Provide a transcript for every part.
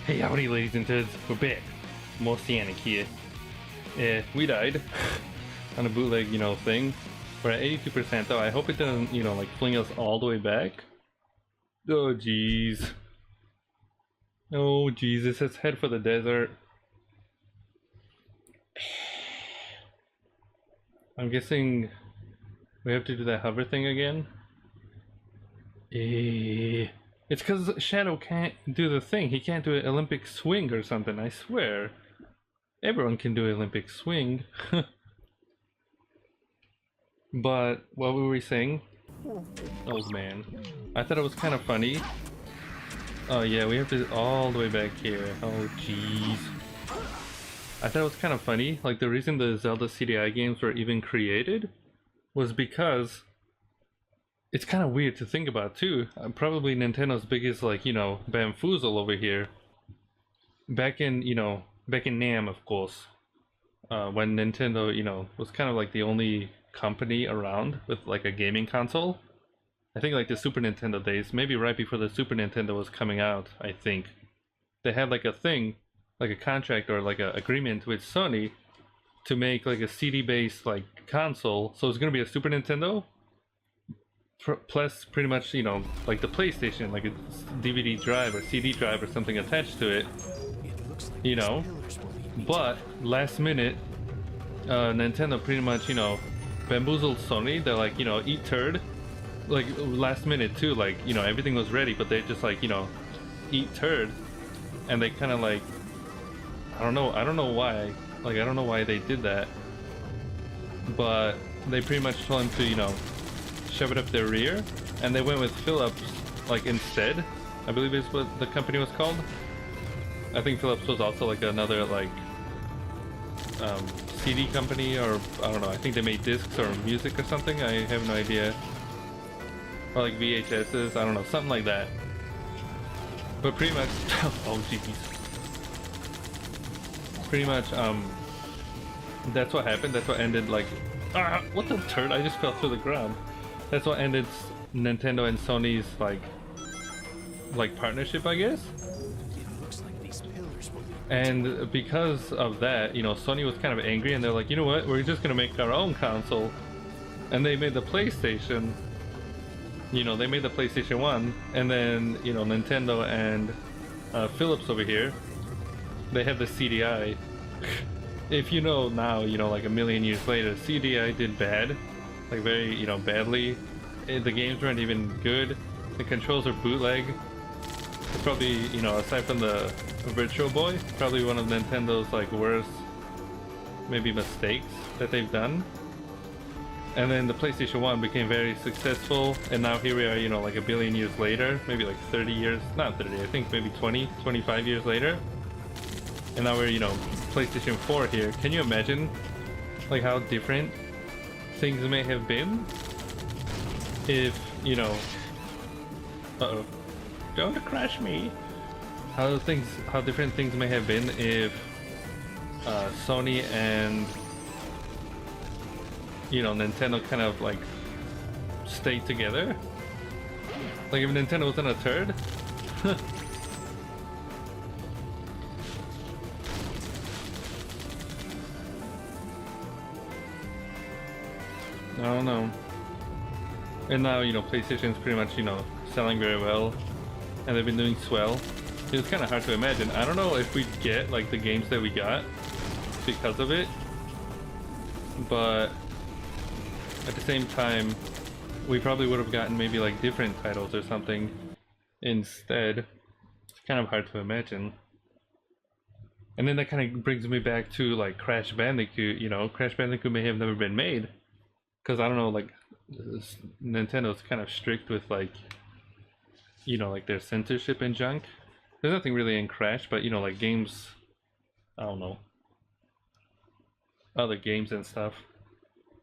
Hey, howdy, ladies and gents. We're back. More Sonic here. We died on a bootleg, thing. We're at 82% though. I hope it doesn't, like fling us all the way back. Oh, jeez. Oh, Jesus. Let's head for the desert. I'm guessing we have to do that hover thing again. It's because Shadow can't do the thing. He can't do an Olympic swing or something, I swear. Everyone can do Olympic swing. But what were we saying? Old man. I thought it was kind of funny. Oh yeah, we have to all the way back here. Oh jeez. I thought it was kind of funny. Like the reason the Zelda CDI games were even created was because it's kind of weird to think about too. Probably Nintendo's biggest bamfoozle over here. Back in NAM, of course, when Nintendo was kind of like the only company around with like a gaming console. I think like the Super Nintendo days, maybe right before the Super Nintendo was coming out. I think they had like a thing, like a contract or like an agreement with Sony to make like a CD-based like console. So it's gonna be a Super Nintendo plus pretty much like the PlayStation, like a DVD drive or CD drive or something attached to it, but last minute Nintendo pretty much bamboozled Sony. They're like eat turd, like last minute too, like everything was ready but they just like eat turd, and they kind of like I don't know why, like I don't know why they did that, but they pretty much told him to shove it up their rear, and they went with Philips like instead. I believe is what the company was called. I think Philips was also like another like CD company, or I don't know, I think they made discs or music or something, I have no idea, or like VHS's, I don't know, something like that. But pretty much oh jeez, pretty much that's what happened. That's what ended like what the turd, I just fell through the ground. That's what ended Nintendo and Sony's like partnership, I guess. And because of that, Sony was kind of angry, and they're like, you know what, we're just gonna make our own console. And they made the PlayStation. They made the PlayStation 1, and then Nintendo and Philips over here, they have the CDI. If now, like a million years later, CDI did bad. Like very, badly. The games weren't even good. The controls are bootleg. It's probably, aside from the Virtual Boy, probably one of Nintendo's like worst, maybe mistakes that they've done. And then the PlayStation 1 became very successful, and now here we are, like a billion years later, maybe like 30 years, not 30, I think maybe 20, 25 years later. And now we're, PlayStation 4 here. Can you imagine, like how different things may have been if uh-oh, don't crash me. How different things may have been if Sony and Nintendo kind of like stayed together. Like if Nintendo wasn't a turd. I don't know. And now, PlayStation's pretty much, selling very well. And they've been doing swell. It's kind of hard to imagine. I don't know if we'd get, like, the games that we got because of it. But at the same time, we probably would have gotten maybe, like, different titles or something instead. It's kind of hard to imagine. And then that kind of brings me back to, like, Crash Bandicoot. Crash Bandicoot may have never been made. Because I don't know, like, Nintendo's kind of strict with like their censorship and junk. There's nothing really in Crash, but like games, I don't know, other games and stuff.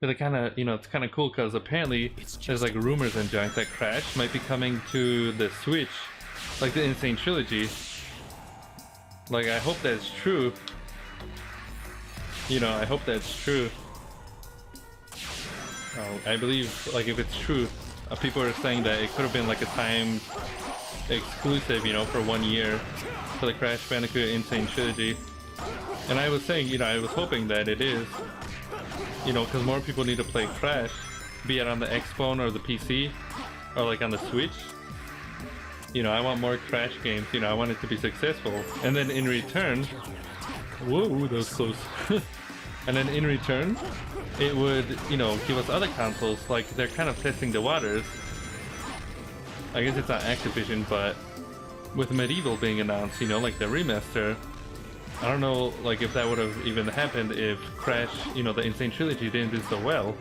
But they kind of, it's kind of cool because apparently there's like rumors and junk that Crash might be coming to the Switch, like the Insane Trilogy. Like I hope that's true. I hope that's true. I believe, like, if it's true, people are saying that it could have been like a time exclusive, you know, for 1 year for the Crash Bandicoot Insane Trilogy. And I was saying, you know, I was hoping that it is, you know, because more people need to play Crash, be it on the Xphone or the PC, or like on the Switch. You know, I want more Crash games, you know, I want it to be successful. And then in return, whoa, that was close. And then in return, it would, you know, give us other consoles, like they're kind of testing the waters. I guess it's not Activision, but with Medieval being announced, you know, like the remaster, I don't know, like if that would have even happened if Crash, you know, the Insane Trilogy didn't do so well.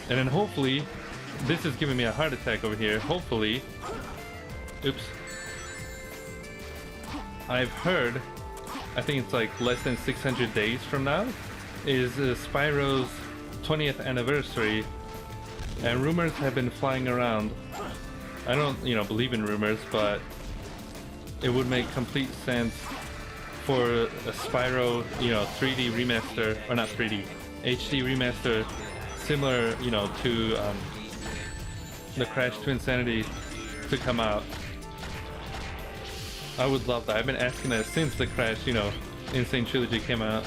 And then hopefully, this is giving me a heart attack over here, hopefully, oops, I've heard, I think it's like less than 600 days from now, is Spyro's 20th anniversary, and rumors have been flying around. I don't, you know, believe in rumors, but it would make complete sense for a Spyro, you know, 3D remaster, or not 3D, HD remaster, similar, you know, to the Crash Twinsanity to come out. I would love that. I've been asking that since the Crash, you know, Insane Trilogy came out.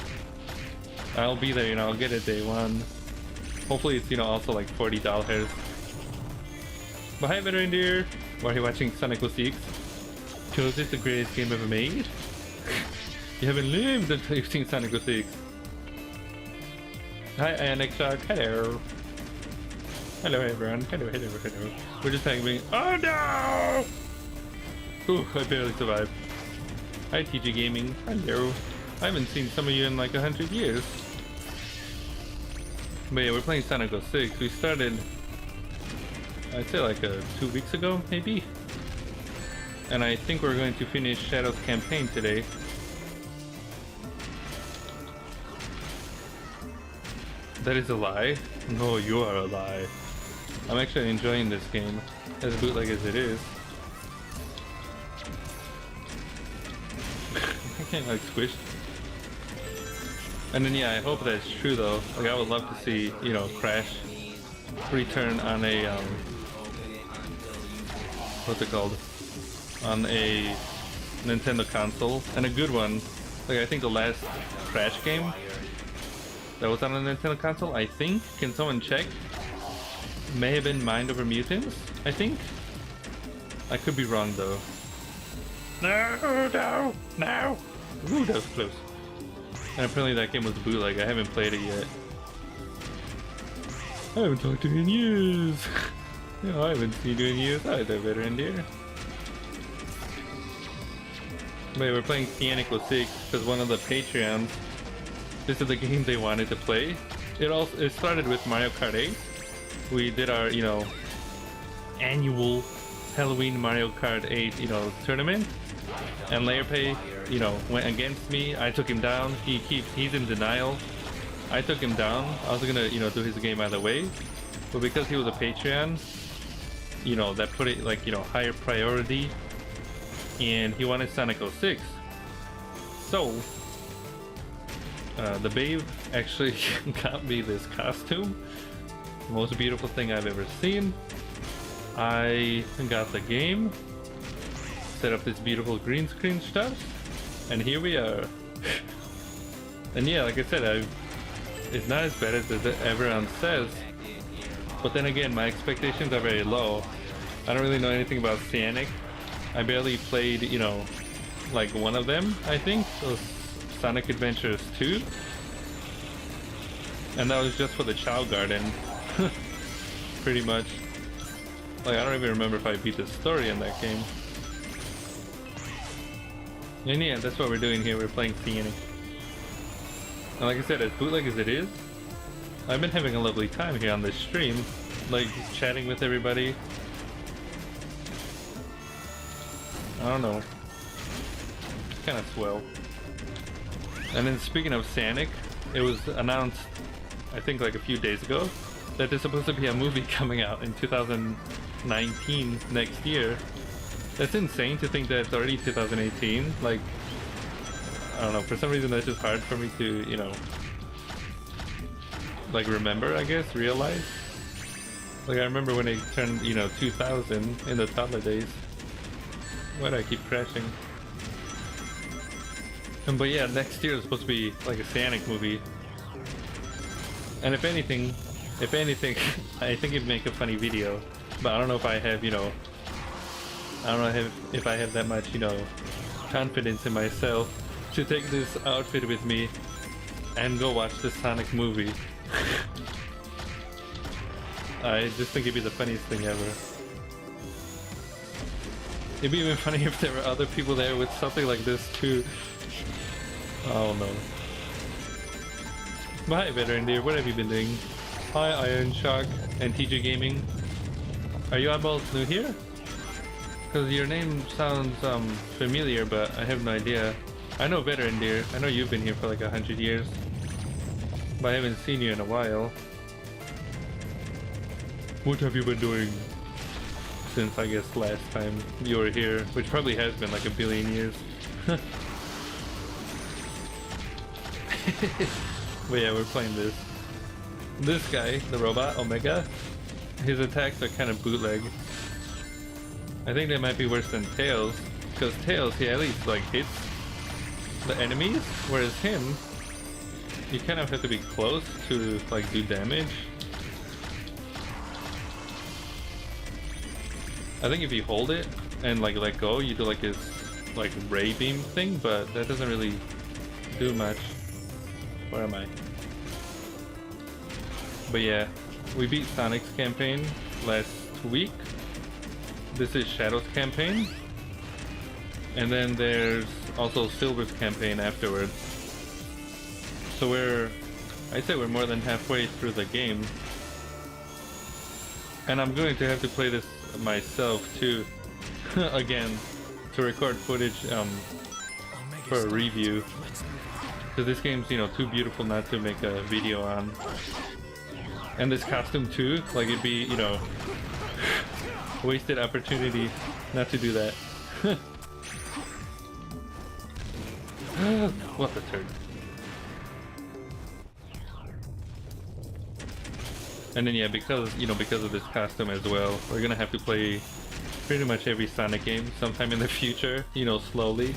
I'll be there, you know, I'll get it day one. Hopefully it's, you know, also like $40. But hi, veteran dear. Why are you watching Sonic 06? Because it's the greatest game ever made. You haven't lived until you've seen Sonic 06. Hi, Anexog. Hello. Hello, everyone. Hello, hello, hello. We're just having. Oh no! Ooh, I barely survived. Hi, TG Gaming. Hello. I haven't seen some of you in like 100 years. But yeah, we're playing Sonic 06. We started, I'd say like 2 weeks ago, maybe. And I think we're going to finish Shadow's campaign today. That is a lie. No, you are a lie. I'm actually enjoying this game, as bootleg as it is. I can't like squish. And then yeah, I hope that's true though. Like I would love to see, you know, Crash return on a what's it called? On a Nintendo console, and a good one. Like I think the last Crash game that was on a Nintendo console, I think, can someone check? May have been Mind Over Mutants, I think. I could be wrong though. No, no, no! Ooh, that was close. And apparently that game was bootleg. I haven't played it yet. I haven't talked to you in years. No, I haven't seen you in years either, veteran dear. Wait, we're playing Sonic 06 because one of the Patreons, this is the game they wanted to play. It started with Mario Kart 8. We did our, you know, annual Halloween Mario Kart 8, you know, tournament. And Layerpay, you know, went against me. I took him down. He's in denial. I took him down. I was gonna, you know, do his game either way. But because he was a Patreon, you know, that put it like, you know, higher priority. And he wanted Sonic 06. So the babe actually got me this costume. Most beautiful thing I've ever seen. I got the game, set up this beautiful green screen stuff, and here we are. And yeah, like I said, it's not as bad as everyone says, but then again, my expectations are very low. I don't really know anything about Sonic. I barely played, you know, like one of them, I think, so Sonic Adventures 2, and that was just for the Chow Garden. Pretty much. Like, I don't even remember if I beat the story in that game. And yeah, that's what we're doing here. We're playing Sonic. And like I said, as bootleg as it is, I've been having a lovely time here on this stream. Like, chatting with everybody. I don't know. It's kind of swell. And then speaking of Sonic, it was announced, I think like a few days ago, that there's supposed to be a movie coming out in 2019, next year. That's insane to think that it's already 2018. Like, I don't know, for some reason that's just hard for me to, you know, like remember, I guess, realize. Like I remember when it turned, you know, 2000 in the toddler days. Why do I keep crashing? But yeah, next year is supposed to be like a Sonic movie. And if anything, I think it'd make a funny video. But I don't know if I have, you know, I don't know if I have that much, you know, confidence in myself to take this outfit with me and go watch the Sonic movie. I just think it'd be the funniest thing ever. It'd be even funny if there were other people there with something like this too. Oh no. But hi Veteran Deer, what have you been doing? Hi Iron Shark and TJ Gaming. Are you eyeballs new here? Because your name sounds familiar, but I have no idea. I know Veteran Deer, I know you've been here for like 100 years. But I haven't seen you in a while. What have you been doing since I guess last time you were here, which probably has been like a billion years. But yeah, we're playing this. This guy, the robot, Omega, his attacks are kind of bootleg. I think they might be worse than Tails, because Tails, he at least like hits the enemies, whereas him, you kind of have to be close to like do damage. I think if you hold it and like let go, you do like this like ray beam thing, but that doesn't really do much. Where am I? But yeah, we beat Sonic's campaign last week. This is Shadow's campaign. And then there's also Silver's campaign afterwards. So I'd say we're more than halfway through the game. And I'm going to have to play this myself too, again, to record footage for a review. Because this game's, you know, too beautiful not to make a video on. And this costume too, like it'd be, you know, wasted opportunity not to do that. What the turd. And then yeah, because of this costume as well, we're gonna have to play pretty much every Sonic game sometime in the future, you know, slowly.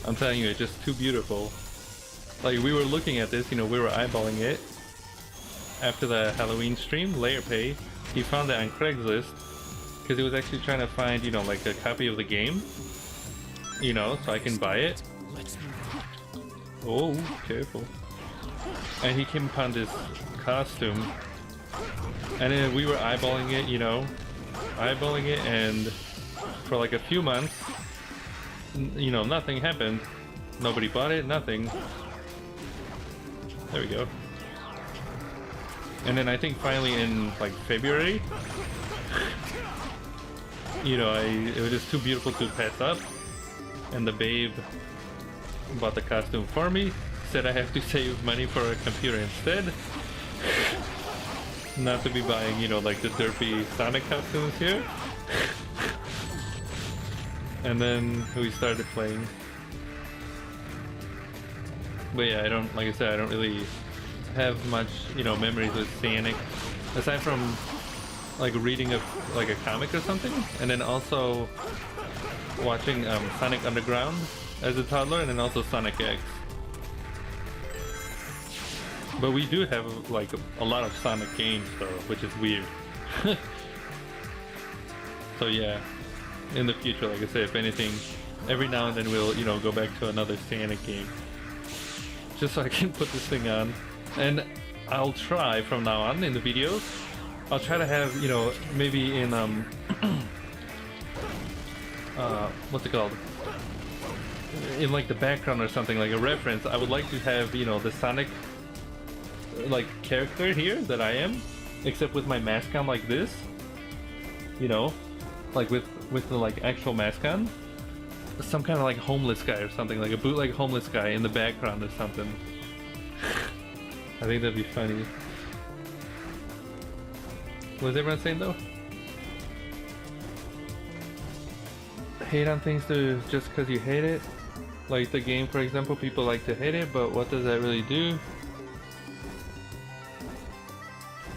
I'm telling you, it's just too beautiful. Like, we were looking at this, you know, we were eyeballing it after the Halloween stream. Layerpay, he found it on Craigslist because he was actually trying to find, you know, like a copy of the game, you know, so I can buy it. Oh, careful. And he came upon this costume, and then we were eyeballing it, you know, and for like a few months, you know, nothing happened. Nobody bought it, nothing. There we go. And then I think finally in like February, you know, it was just too beautiful to pass up, and the babe bought the costume for me. Said I have to save money for a computer instead. Not to be buying, you know, like the derpy Sonic costumes here. And then we started playing. But yeah, like I said, I don't really have much, you know, memories with Sonic. Aside from like reading like a comic or something, and then also watching Sonic Underground as a toddler, and then also Sonic X. But we do have like a lot of Sonic games though, which is weird. So yeah, in the future, like I said, if anything, every now and then we'll, you know, go back to another Sonic game. Just so I can put this thing on. And I'll try from now on in the videos, I'll try to have, you know, maybe in what's it called? In like the background or something, like a reference, I would like to have, you know, the Sonic like character here that I am, except with my mask on like this, you know, like with the like actual mask on, some kind of like homeless guy or something, like a bootleg homeless guy in the background or something. I think that'd be funny. What was everyone saying though? Hate on things just because you hate it? Like the game, for example, people like to hate it, but what does that really do?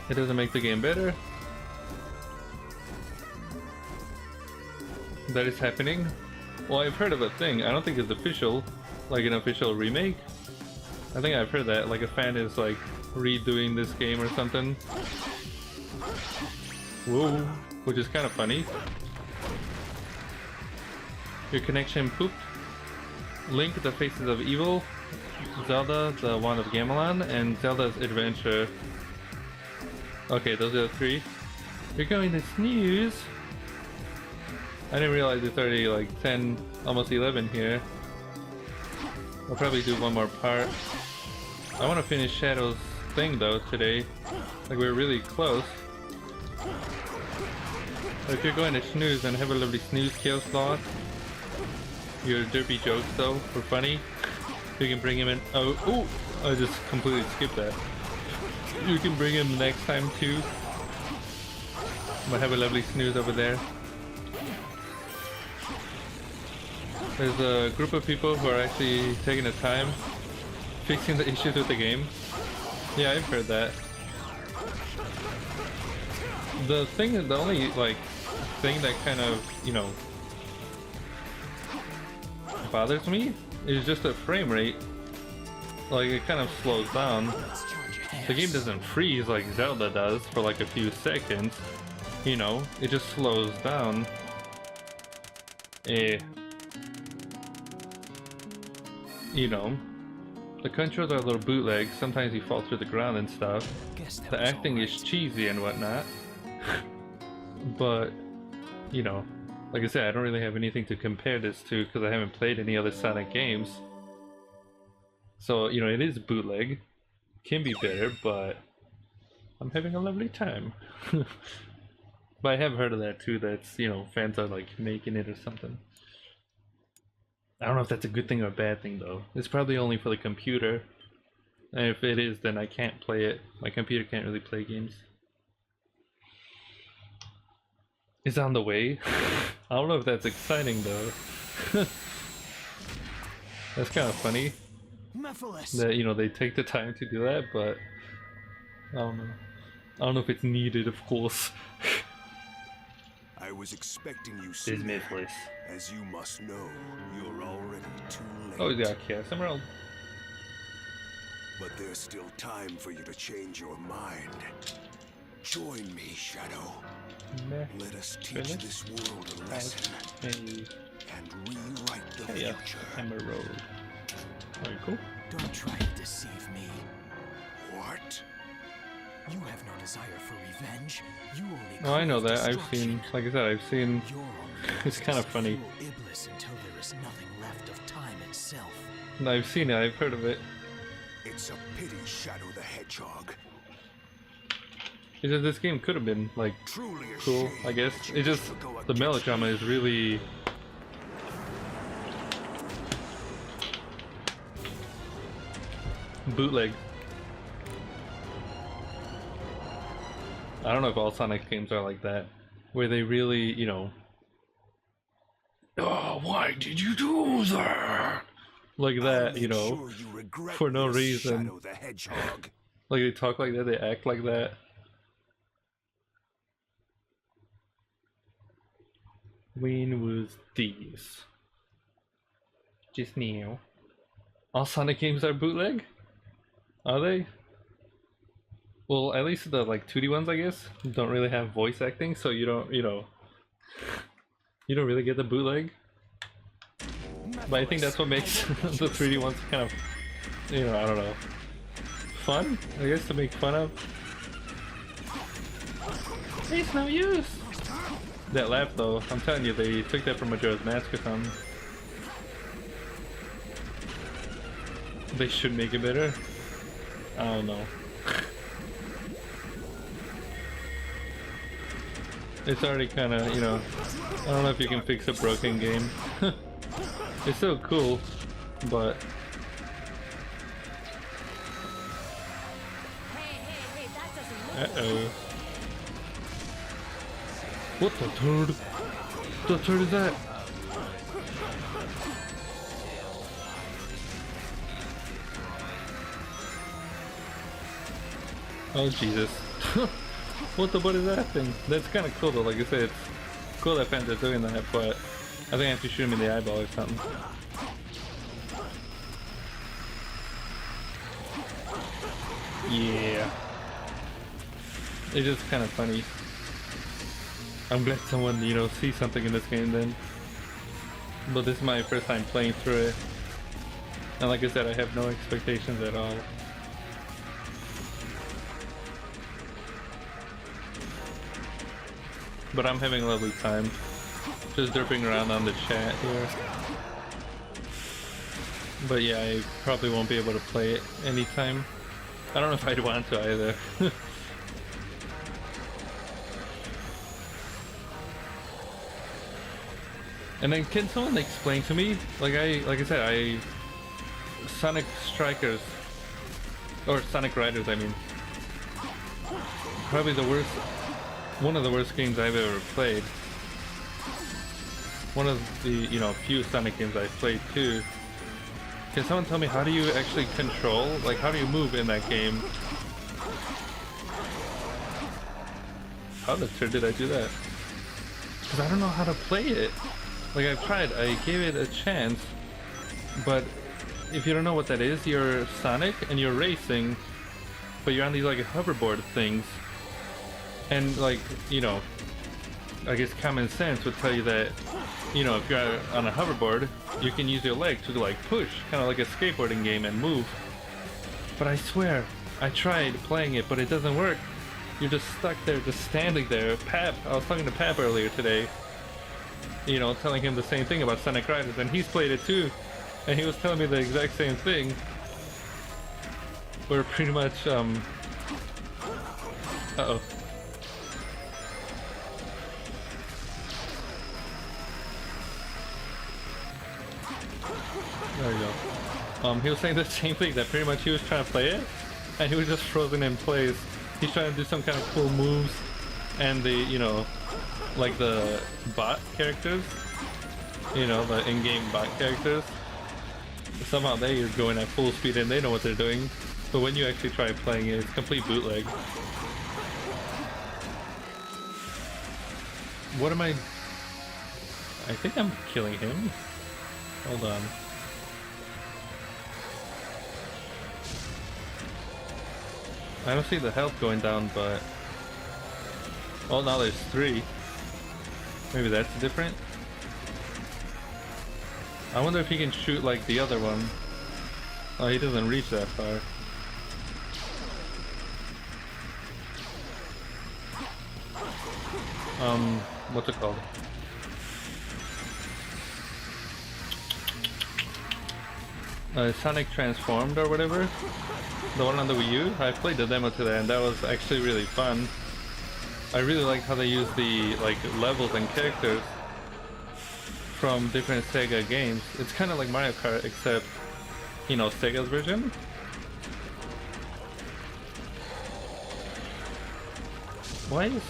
It doesn't make the game better. That is happening. Well, I've heard of a thing. I don't think it's official, like an official remake. I think I've heard that, like a fan is like redoing this game or something. Whoa, which is kind of funny. Your connection pooped. Link, the Faces of Evil. Zelda, the Wand of Gamelon, and Zelda's Adventure. Okay, those are the three. You're going to snooze. I didn't realize it's already like 10, almost 11 here. I'll probably do one more part. I want to finish Shadow's thing though today. Like we're really close. If you're going to snooze, then have a lovely snooze, Chaos Sloth. Your derpy jokes though were funny. You can bring him in. Oh, I just completely skipped that. You can bring him next time too. But have a lovely snooze over there. There's a group of people who are actually taking the time fixing the issues with the game. Yeah, I've heard that. The only like thing that kind of, you know, bothers me is just the frame rate. Like it kind of slows down. The game doesn't freeze like Zelda does for like a few seconds. You know, it just slows down. You know, the controls are a little bootleg. Sometimes you fall through the ground and stuff. The acting is cheesy and whatnot. But, you know, like I said, I don't really have anything to compare this to because I haven't played any other Sonic games. So, you know, it is bootleg. Can be better, but I'm having a lovely time. But I have heard of that too, that's, you know, fans are like making it or something. I don't know if that's a good thing or a bad thing though. It's probably only for the computer. And if it is, then I can't play it. My computer can't really play games. It's on the way. I don't know if that's exciting though. That's kind of funny. That, you know, they take the time to do that, but I don't know. I don't know if it's needed, of course. I was expecting you sooner. As you must know, you're already too late. Oh yeah, Chaos Emerald. But there's still time for you to change your mind. Join me, Shadow. Let us teach this world a lesson and rewrite the future. Emerald. Very cool. Don't try to deceive me. What? You have no desire for revenge. You only Oh, I know that. I've seen, like I said, I've seen. It's kind of funny. Until there is nothing left of time itself. I've seen it. I've heard of it. It's a pity, Shadow the Hedgehog. It's just this game could have been like cool, I guess. It just the melodrama is really. Bootleg. I don't know if all Sonic games are like that, where they really, you know, oh, why did you do that? Like that, you know, for no reason. Like they talk like that, they act like that. When was this? Just now. All Sonic games are bootleg? Are they? Well, at least the like 2D ones, I guess, don't really have voice acting, so you don't, you know, you don't really get the bootleg. But I think that's what makes the 3D ones kind of, you know, I don't know, fun, I guess, to make fun of. It's no use! That laugh though, I'm telling you, they took that from Majora's Mask or something. They should make it better. I don't know. It's already kind of, you know, I don't know if you can fix a broken game. It's so cool, but... Uh-oh. What the turd? What the turd is that? Oh, Jesus. What is that thing? That's kind of cool though. Like I said, it's cool that fans are doing that, but I think I have to shoot him in the eyeball or something. Yeah. It's just kind of funny. I'm glad someone, you know, sees something in this game then. But this is my first time playing through it. And like I said, I have no expectations at all. But I'm having a lovely time. Just derping around on the chat here. But yeah, I probably won't be able to play it anytime. I don't know if I'd want to either. And then can someone explain to me, like I said, Sonic Strikers, or Sonic Riders I mean, probably one of the worst games I've ever played. One of the, you know, few Sonic games I've played too. Can someone tell me, how do you actually control, like how do you move in that game? How the turd did I do that? Because I don't know how to play it. Like I've tried, I gave it a chance, but if you don't know what that is, you're Sonic and you're racing, but you're on these like hoverboard things, and like, you know, I guess common sense would tell you that, you know, if you're on a hoverboard, you can use your leg to like push, kind of like a skateboarding game, and move. But I swear, I tried playing it, but it doesn't work. You're just stuck there, just standing there. Pap, I was talking to Pap earlier today, you know, telling him the same thing about Sonic Riders, and he's played it too, and he was telling me the exact same thing. We're pretty much, uh-oh. There we go. He was saying the same thing, that pretty much he was trying to play it, and he was just frozen in place. He's trying to do some kind of cool moves, and the, you know, like the bot characters, you know, the in-game bot characters, somehow they are going at full speed and they know what they're doing, but when you actually try playing it, it's complete bootleg. What am I think I'm killing him. Hold on. I don't see the health going down, but oh, now there's 3. Maybe that's different. I wonder if he can shoot like the other one. Oh, he doesn't reach that far. What's it called? Sonic Transformed or whatever. The one on the Wii U. I played the demo today and that was actually really fun. I really like how they use the like levels and characters from different Sega games. It's kind of like Mario Kart, except, you know, Sega's version. Why is...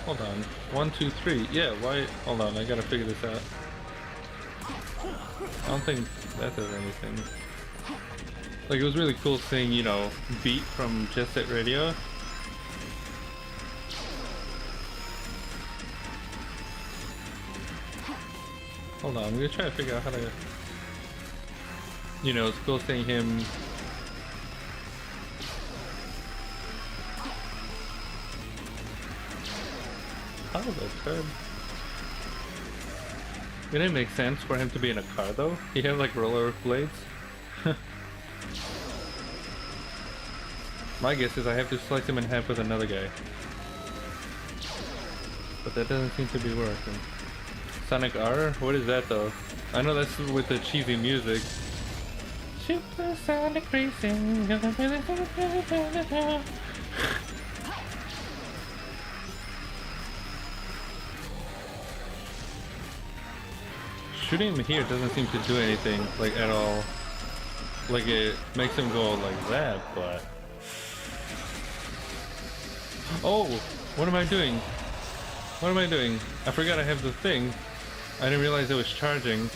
hold on. 1, 2, 3. Yeah, why... hold on, I gotta figure this out. I don't think that does anything. Like, it was really cool seeing, you know, Beat from Jet Set Radio. Hold on, I'm gonna try to figure out how to... you know, it's cool seeing him... how the turd? It didn't make sense for him to be in a car though. He had like roller blades. My guess is I have to slice him in half with another guy. But that doesn't seem to be working. Sonic R? What is that though? I know that's with the cheesy music. Super Sonic Racing. Shooting him here doesn't seem to do anything, like at all. Like it makes him go like that, but... oh! What am I doing? What am I doing? I forgot I have the thing. I didn't realize it was charging.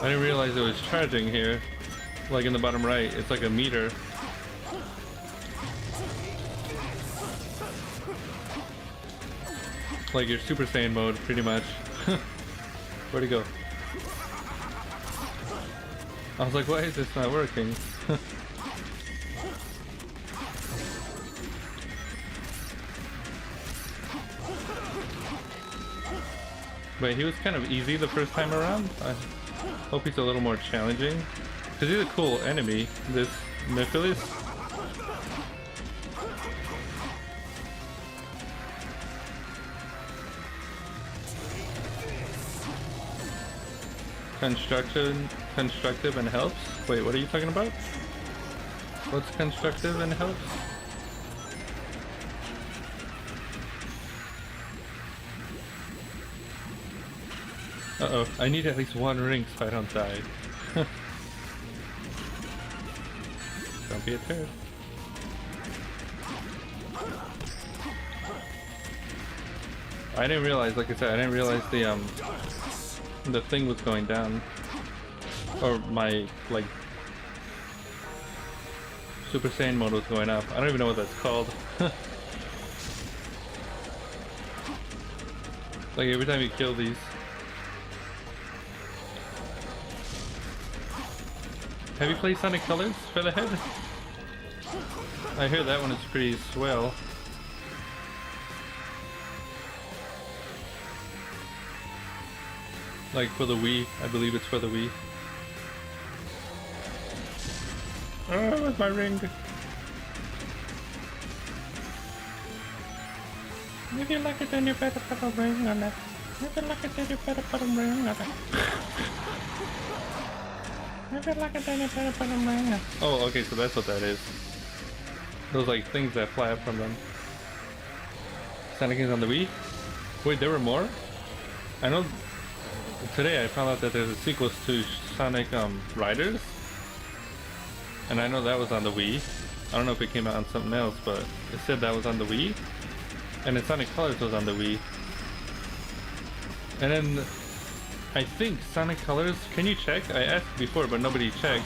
I didn't realize it was charging here. Like in the bottom right, it's like a meter. Like your Super Saiyan mode, pretty much. Where'd he go? I was like, why is this not working? But he was kind of easy the first time around. I hope he's a little more challenging. Because he's a cool enemy, this Elise. Constructive and helps? Wait, what are you talking about? What's constructive and helps? Uh-oh, I need at least one ring so I don't die. Don't be a turd. I didn't realize, like I said, I didn't realize the thing was going down. Or my, like, Super Saiyan mode was going up. I don't even know what that's called. Like every time you kill these. Have you played Sonic Colors, Featherhead? I hear that one is pretty swell. Like for the Wii, I believe it's for the Wii. Oh, where's my ring? If you like it, then you better put a ring on it. If you like it, then you better put a ring on it. If you like it, then you better put a ring on it. Oh, okay, so that's what that is. Those like things that fly up from them. Sonic is on the Wii? Wait, there were more? I know today I found out that there's a sequel to Sonic Riders. And I know that was on the Wii. I don't know if it came out on something else, but it said that was on the Wii. And then Sonic Colors was on the Wii. And then I think Sonic Colors, can you check? I asked before, but nobody checked.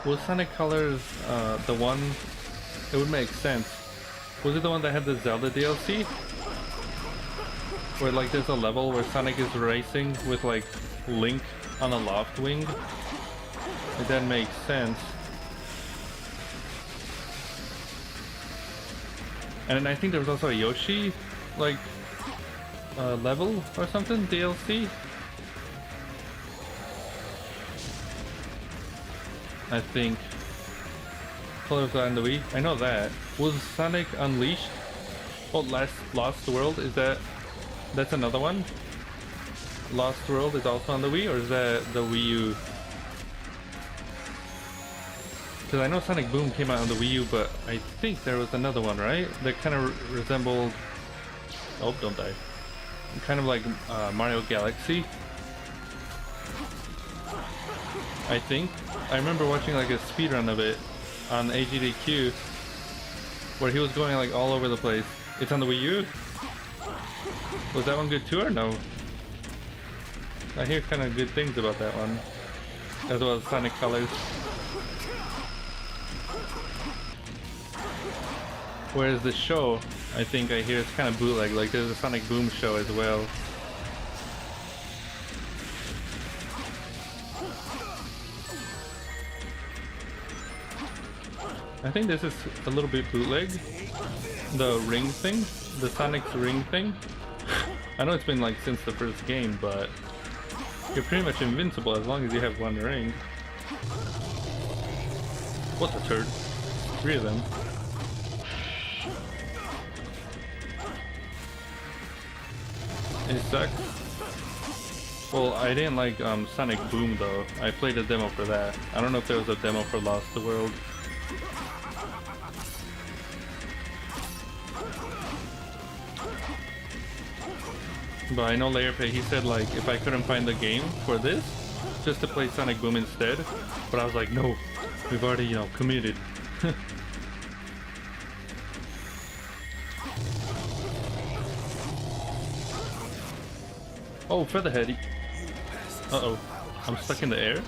Was Sonic Colors the one? It would make sense. Was it the one that had the Zelda DLC? Where like there's a level where Sonic is racing with like Link on a loft wing? It then makes sense. And then I think there was also a Yoshi like level or something, DLC. I think. Colors on the Wii. I know that. Was Sonic Unleashed? Oh, Lost World, is that's another one? Lost World is also on the Wii, or is that the Wii U? Because I know Sonic Boom came out on the Wii U, but I think there was another one, right? That kind of resembled... Oh, don't die. Kind of like Mario Galaxy. I think. I remember watching like a speedrun of it on AGDQ, where he was going like all over the place. It's on the Wii U? Was that one good too or no? I hear kind of good things about that one. As well as Sonic Colors. Whereas the show, I think I hear it's kind of bootleg, like there's a Sonic Boom show as well. I think this is a little bit bootleg. The ring thing, the Sonic's ring thing. I know it's been like since the first game, but you're pretty much invincible as long as you have one ring. What a turd. 3 of them. It sucks. Well, I didn't like Sonic Boom though. I played a demo for that. I don't know if there was a demo for Lost World. But I know Layerpay, he said like if I couldn't find the game for this, just to play Sonic Boom instead. But I was like, no, we've already, you know, committed. Oh, Featherhead. Uh-oh. I'm stuck in the air?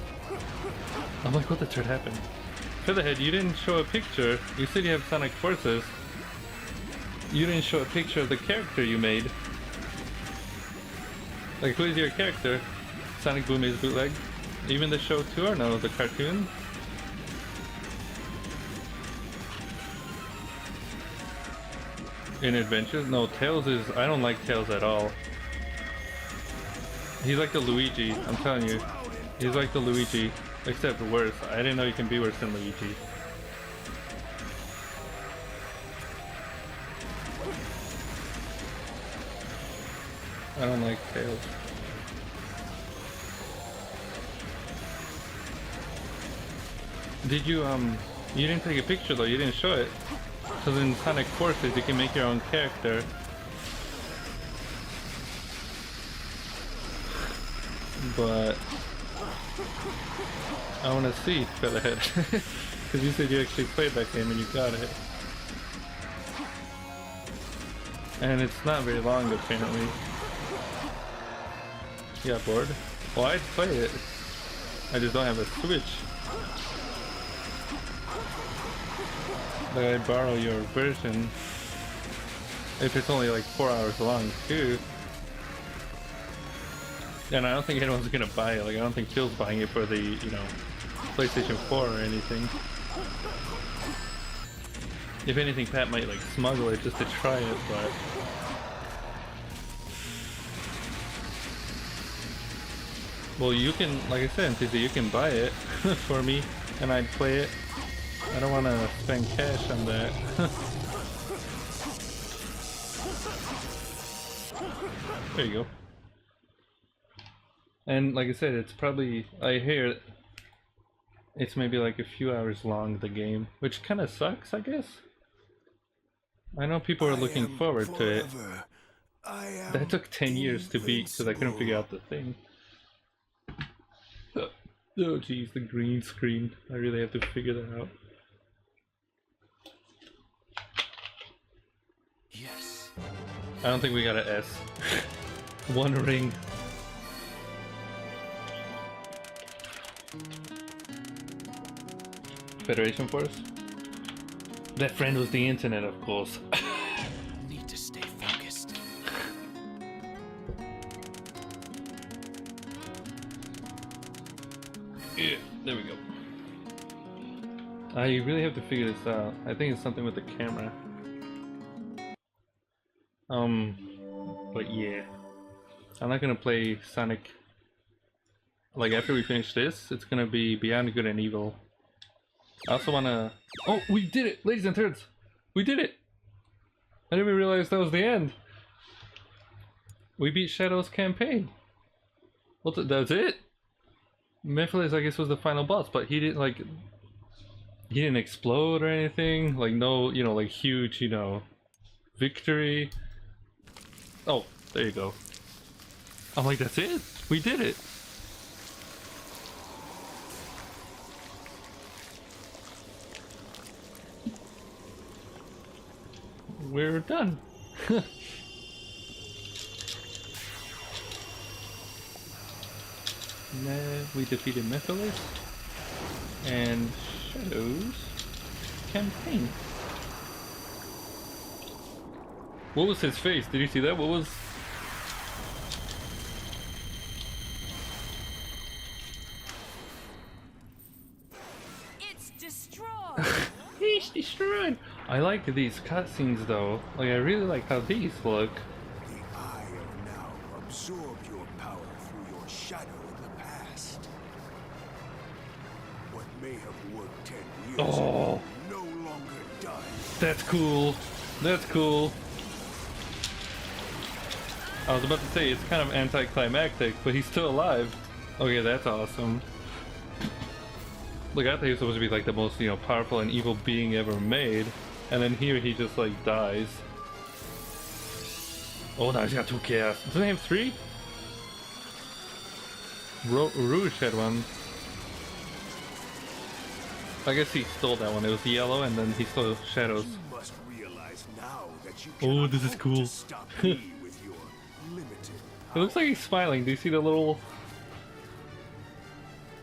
I'm like, what the turd happened? Featherhead, you didn't show a picture. You said you have Sonic Forces. you didn't show a picture of the character you made. Like, who is your character? Sonic Boom is bootleg. Even the show too, or no, the cartoon? In Adventures? No, Tails is... I don't like Tails at all. He's like the Luigi, I'm telling you. He's like the Luigi, except worse. I didn't know you can be worse than Luigi. I don't like Tails. Did you, you didn't take a picture though, you didn't show it. Because in Sonic Forces you can make your own character. But I want to see Featherhead. Because you said you actually played that game and you got it. And it's not very long apparently. Yeah, bored? Well, I'd play it. I just don't have a Switch. But I'd borrow your version. If it's only like 4 hours long too. And I don't think anyone's gonna buy it. Like, I don't think Phil's buying it for the, you know, PlayStation 4 or anything. If anything, Pat might like smuggle it just to try it, but... Well, you can, like I said, TC, you can buy it for me, and I'd play it. I don't want to spend cash on that. There you go. And like I said, it's probably, I hear it's maybe like a few hours long, the game, which kind of sucks, I guess. I know people are looking forward to it. That took 10 years to beat because I couldn't figure out the thing. Oh jeez, the green screen. I really have to figure that out. Yes. I don't think we got an S. One ring. Federation Force? That friend was the internet, of course. Need to stay focused. Yeah, there we go. I really have to figure this out. I think it's something with the camera. But yeah. I'm not gonna play Sonic. Like, after we finish this, it's gonna be Beyond Good and Evil. I also wanna... Oh, we did it! Ladies and turds! We did it! I didn't even realize that was the end. We beat Shadow's campaign. Well, that's it? Mephiles, I guess, was the final boss, but he didn't, like... He didn't explode or anything. Like, no, you know, like, huge, you know... victory. Oh, there you go. I'm like, that's it? We did it! We're done. We defeated Mephiles and Shadow's campaign. What was his face? Did you see that? What was... It's destroyed. He's destroyed! I like these cutscenes though. Like, I really like how these look. The Eye of Now absorbed your power through your shadow in the past. What may have worked 10 years ago no longer does. That's cool. That's cool. I was about to say it's kind of anticlimactic, but he's still alive. Okay, that's awesome. Look, I thought he was supposed to be like the most, you know, powerful and evil being ever made. And then here he just like dies. Oh, now he's got 2 chaos. Doesn't he have 3? Rouge had 1. I guess he stole that one. It was yellow and then he stole Shadows. You must realize now that you Oh, cannot this is hope cool. to stop me with your limited It looks like he's smiling. Do you see the little...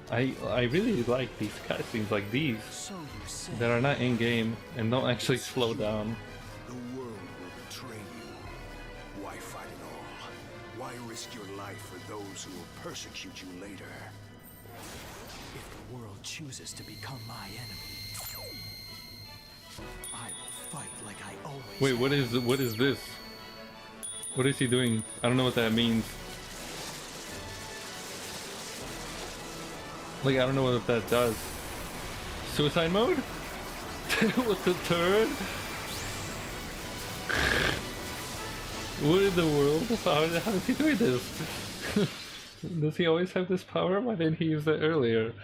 I really like these cutscenes like these So you say. that are not in-game and don't actually slow down. The world will Why fight at all? Why risk your life for those who will persecute you later? If the world chooses to become my enemy, I will fight like I always Wait, have. what is this? What is he doing? I don't know what that means. Like, I don't know what that does. Suicide mode? With the turret? What in the world? How is he doing this? Does he always have this power? Why didn't he use it earlier?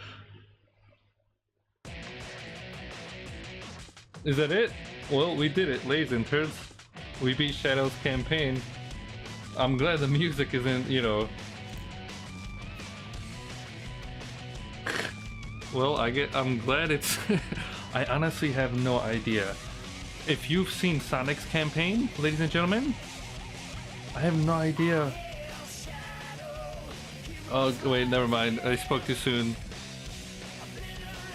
Is that it? Well, we did it, ladies and turds. We beat Shadow's campaign. I'm glad the music isn't, you know... Well, I'm glad it's... I honestly have no idea. If you've seen Sonic's campaign, ladies and gentlemen, I have no idea. Oh, wait, never mind. I spoke too soon.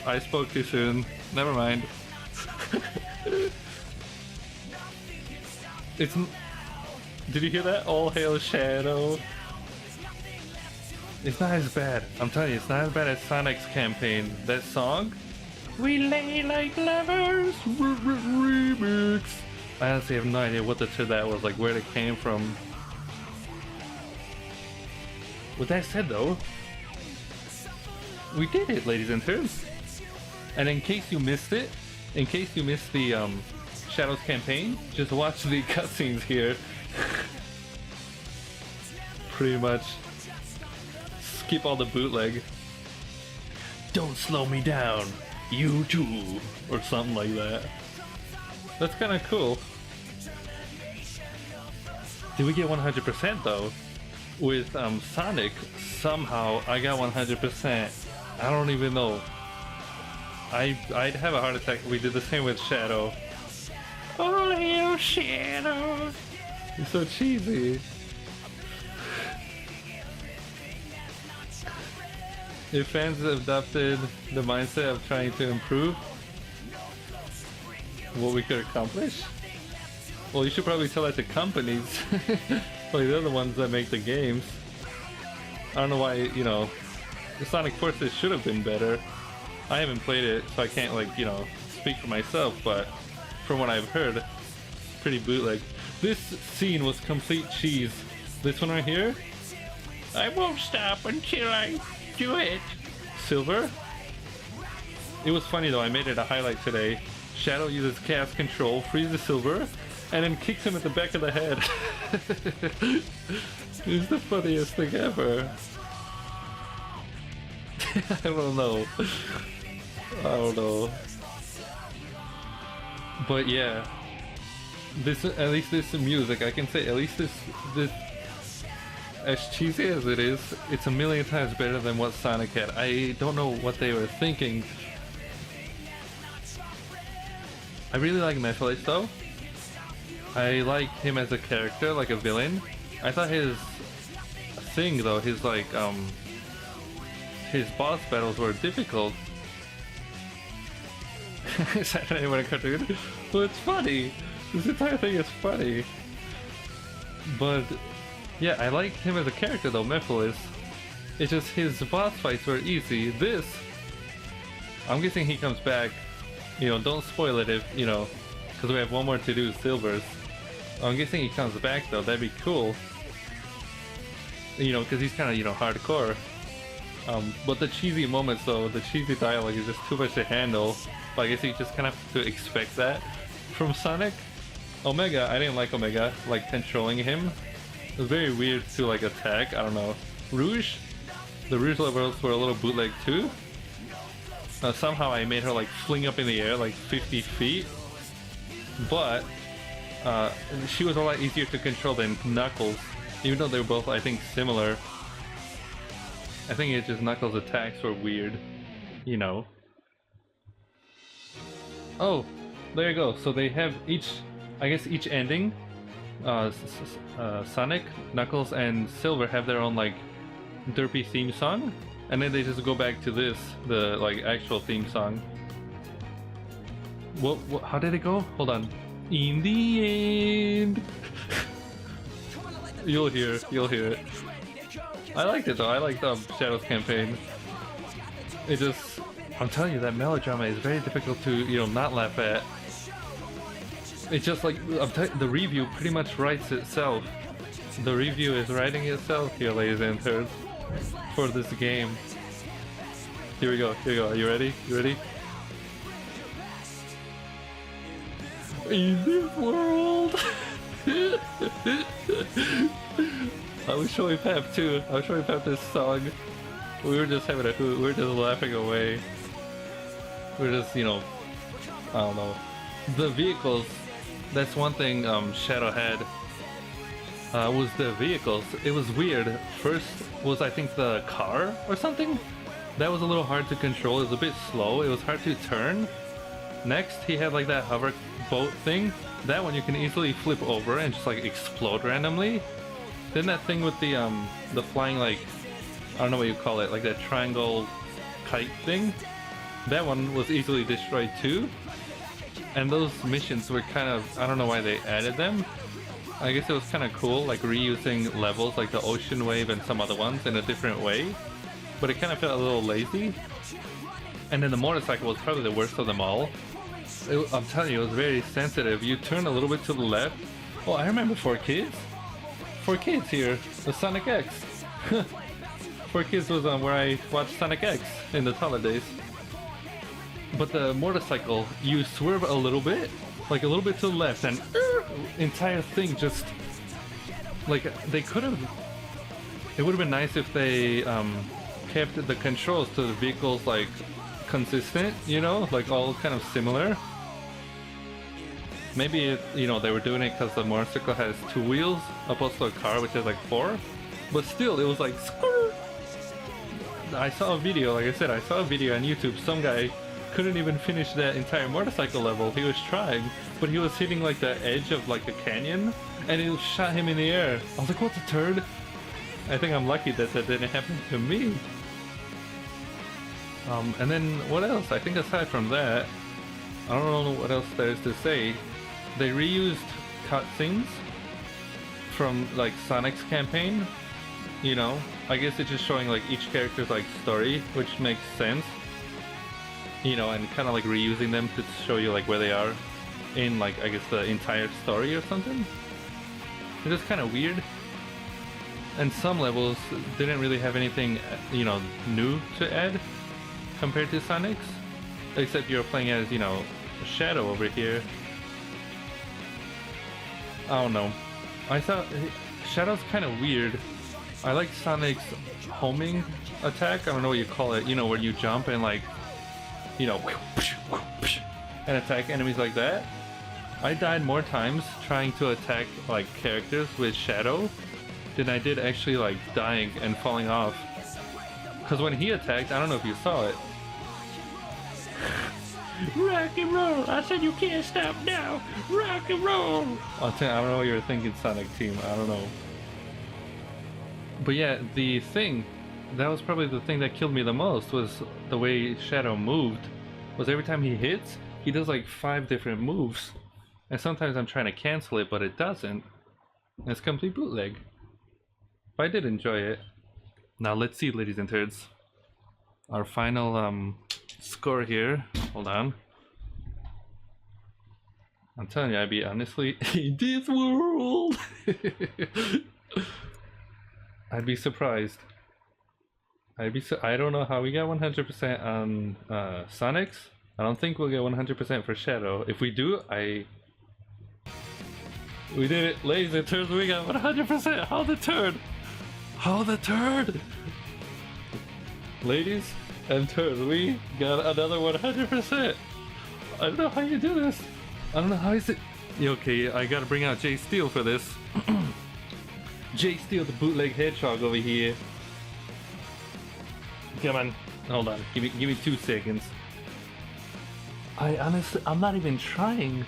I spoke too soon. Never mind. It's... Did you hear that? All hail Shadow. It's not as bad. I'm telling you, it's not as bad as Sonic's campaign. That song? We lay like lovers. Remix. I honestly have no idea what the to that was, like where it came from. With that said though, we did it, ladies and gents. And in case you missed it, in case you missed the Shadow's campaign, just watch the cutscenes here. Pretty much. Skip all the bootleg. Don't slow me down, you too, or something like that. That's kind of cool. Did we get 100% though? With Sonic, somehow I got 100%. I don't even know. I'd have a heart attack if we did the same with Shadow. Oh, hail Shadow! It's so cheesy. If fans adopted the mindset of trying to improve what we could accomplish, well, you should probably tell that to companies. Like, they're the ones that make the games. I don't know why, you know, the Sonic Forces should have been better. I haven't played it, so I can't, like, you know, speak for myself, but from what I've heard, pretty bootleg. This scene was complete cheese. This one right here, I won't stop until I do it. Silver? It was funny though, I made it a highlight today. Shadow uses chaos control, freezes Silver, and then kicks him at the back of the head. It's the funniest thing ever. I don't know. I don't know. But yeah. This, at least this music, I can say, at least this as cheesy as it is, it's a million times better than what Sonic had. I don't know what they were thinking. I really like Mephiles though. I like him as a character, like a villain. I thought his thing though, his like his boss battles were difficult. Saturday Morning Cartoon. Well, it's funny. This entire thing is funny. But yeah, I like him as a character though, Mephiles. It's just his boss fights were easy. This, I'm guessing he comes back. You know, don't spoil it if, you know, because we have one more to do, Silver's. I'm guessing he comes back though, that'd be cool. You know, because he's kind of, you know, hardcore. But the cheesy moments though, the cheesy dialogue is just too much to handle. But I guess you just kind of have to expect that from Sonic. Omega, I didn't like Omega, like controlling him. It was very weird to like attack, I don't know. Rouge? The Rouge levels were a little bootleg too. Somehow I made her like fling up in the air like 50 feet. But she was a lot easier to control than Knuckles. Even though they were both, I think, similar. I think it's just Knuckles' attacks were weird. You know. Oh, there you go. So they have each, I guess each ending, Sonic, Knuckles, and Silver have their own like derpy theme song, and then they just go back to this, the like actual theme song. What how did it go? Hold on. In the end. You'll hear it. I liked it though. I liked Shadow's campaign. It just, I'm telling you, that melodrama is very difficult to, you know, not laugh at. It's just like, the review pretty much writes itself. The review is writing itself here, ladies and gentlemen, for this game. Here we go, Are you ready? In this world! I was showing Pep too. I was showing Pep this song. We were just having a hoot. We were just laughing away. We were just, you know, I don't know. The vehicles, that's one thing Shadow had. Was the vehicles. It was weird. First was, I think, the car or something. That was a little hard to control. It was a bit slow. It was hard to turn. Next, he had like that hover boat thing. That one you can easily flip over and just like explode randomly. Then that thing with the flying, like, I don't know what you call it, like that triangle kite thing. That one was easily destroyed too. And those missions were kind of, I don't know why they added them. I guess it was kind of cool, like reusing levels like the ocean wave and some other ones in a different way. But it kind of felt a little lazy. And then the motorcycle was probably the worst of them all. I'm telling you, it was very sensitive. You turn a little bit to the left. Oh, I remember 4Kids. 4Kids here, the Sonic X. 4Kids was where I watched Sonic X in the holidays. But the motorcycle, you swerve a little bit, like a little bit to the left, and entire thing just, like, they could have, it would have been nice if they kept the controls to the vehicles like consistent, you know, like all kind of similar. Maybe it, you know, they were doing it because the motorcycle has 2 wheels opposed to a car which has like 4, but still it was like skrrr. I saw a video, like I said, I saw a video on YouTube. Some guy couldn't even finish that entire motorcycle level. He was trying, but he was hitting like the edge of like the canyon and it shot him in the air. I was like, what the turd? I think I'm lucky that that didn't happen to me. And then what else? I think aside from that, I don't know what else there is to say. They reused cutscenes from like Sonic's campaign. You know, I guess it's just showing like each character's like story, which makes sense. You know, and kind of like reusing them to show you like where they are in like, I guess, the entire story or something. It's just kind of weird. And some levels didn't really have anything, you know, new to add compared to Sonic's, except you're playing as, you know, Shadow over here. I don't know. I thought Shadow's kind of weird. I like Sonic's homing attack. I don't know what you call it. You know, where you jump and like, you know, and attack enemies like that. I died more times trying to attack like characters with Shadow than I did actually like dying and falling off. Because when he attacked, I don't know if you saw it. Rock and roll! I said you can't stop now! Rock and roll! I don't know what you were thinking, Sonic Team. I don't know. But yeah, the thing, that was probably the thing that killed me the most, was the way Shadow moved. Was every time he hits, he does like 5 different moves. And sometimes I'm trying to cancel it, but it doesn't. It's complete bootleg. But I did enjoy it. Now let's see, ladies and turds. Our final score here. Hold on. I'm telling you, I'd be honestly in this world. I'd be surprised. I don't know how we got 100% on Sonic's. I don't think we'll get 100% for Shadow. If we do, we did it, ladies and turds. We got 100%. How the turd? How the turd? Ladies and turds, we got another 100%. I don't know how you do this. I don't know how is it. Okay, I gotta bring out Jay Steele for this. Jay Steele, the bootleg hedgehog over here. Come on, hold on. Give me 2 seconds. I'm not even trying.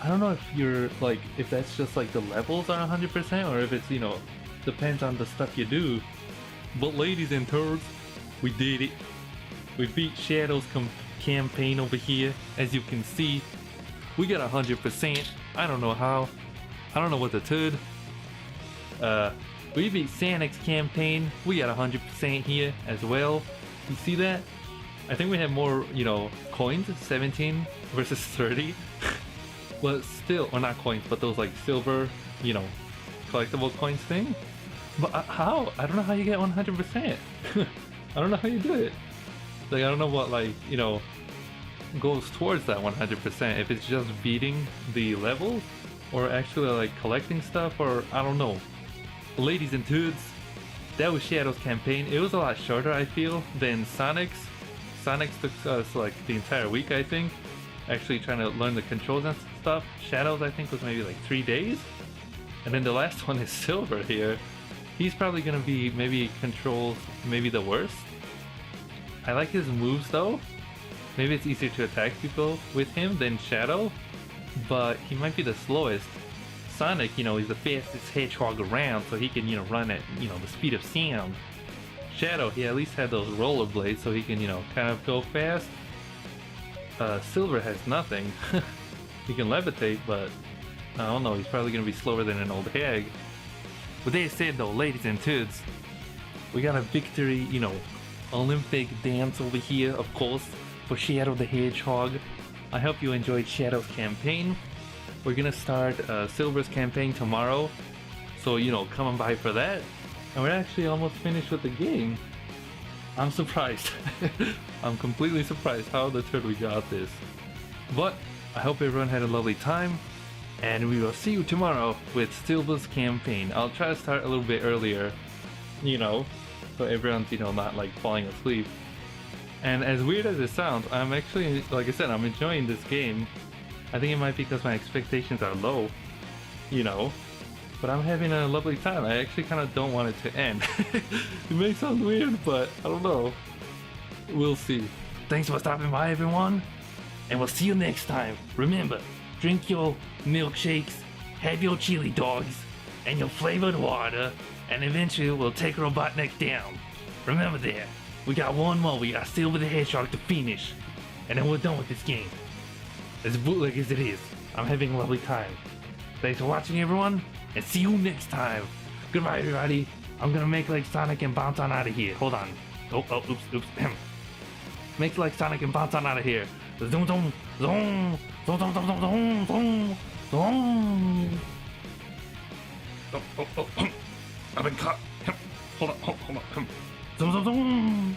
I don't know if you're like, if that's just like the levels are 100% or if it's, you know, depends on the stuff you do. But ladies and turds, we did it. We beat Shadow's campaign over here. As you can see, we got 100%. I don't know how. I don't know what the turd. We beat Sonic's campaign. We got 100% here as well. You see that? I think we have more, you know, coins, 17 versus 30. But still, or not coins, but those like silver, you know, collectible coins thing. But how? I don't know how you get 100%. I don't know how you do it. Like, I don't know what, like, you know, goes towards that 100%. If it's just beating the levels, or actually like collecting stuff, or I don't know. Ladies and dudes, that was Shadow's campaign. It was a lot shorter, I feel, than Sonic's. Sonic's took us like the entire week, I think, actually trying to learn the controls and stuff. Shadow's, I think, was maybe like 3 days. And then the last one is Silver here. He's probably gonna be maybe controls maybe the worst. I like his moves though. Maybe it's easier to attack people with him than Shadow, but he might be the slowest. Sonic, you know, he's the fastest hedgehog around, so he can, you know, run at, you know, the speed of sound. Shadow, he at least had those rollerblades, so he can, you know, kind of go fast. Silver has nothing. He can levitate, but I don't know, he's probably gonna be slower than an old hag. With that said though, ladies and dudes, we got a victory, you know, Olympic dance over here, of course, for Shadow the Hedgehog. I hope you enjoyed Shadow's campaign. We're gonna start Silver's campaign tomorrow, so, you know, come on by for that. And we're actually almost finished with the game. I'm surprised. I'm completely surprised how the turd we got this. But I hope everyone had a lovely time, and we will see you tomorrow with Silver's campaign. I'll try to start a little bit earlier, you know, so everyone's, you know, not like falling asleep. And as weird as it sounds, I'm actually, like I said, I'm enjoying this game. I think it might be because my expectations are low, you know, but I'm having a lovely time. I actually kind of don't want it to end. It may sound weird, but I don't know. We'll see. Thanks for stopping by, everyone, and we'll see you next time. Remember, drink your milkshakes, have your chili dogs, and your flavored water, and eventually we'll take Robotnik down. Remember that. We got one more. We got Silver the Hedgehog to finish, and then we're done with this game. As bootleg as it is, I'm having a lovely time. Thanks for watching, everyone, and see you next time. Goodbye, everybody. I'm gonna make like Sonic and bounce on out of here. Hold on. Oh, oops. Make like Sonic and bounce on out of here. Zoom, zoom, zoom, zoom, zoom, zoom, zoom, zoom, zoom. Oh. I've been caught. Hold on. Zoom, zoom, zoom.